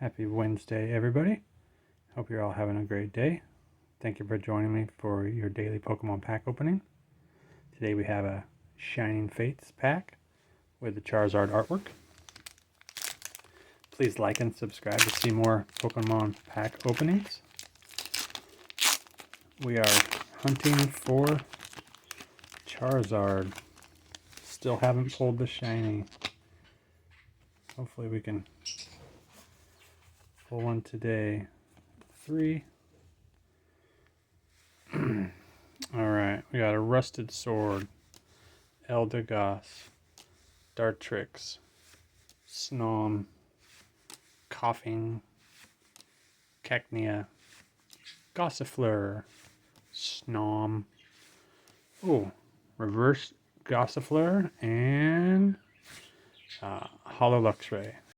Happy Wednesday, everybody. Hope you're all having a great day. Thank you for joining me for your daily Pokemon pack opening. Today we have a Shining Fates pack with the Charizard artwork. Please like and subscribe to see more Pokemon pack openings. We are hunting for Charizard. Still haven't pulled the shiny. Hopefully we can pull one today. 3. Alright, we got a Rusted Sword, Eldegoss, Dartrix, Snom, Coughing, Cacnea, Gossifleur, Snom, Reverse Gossifleur, and Hollow Luxray.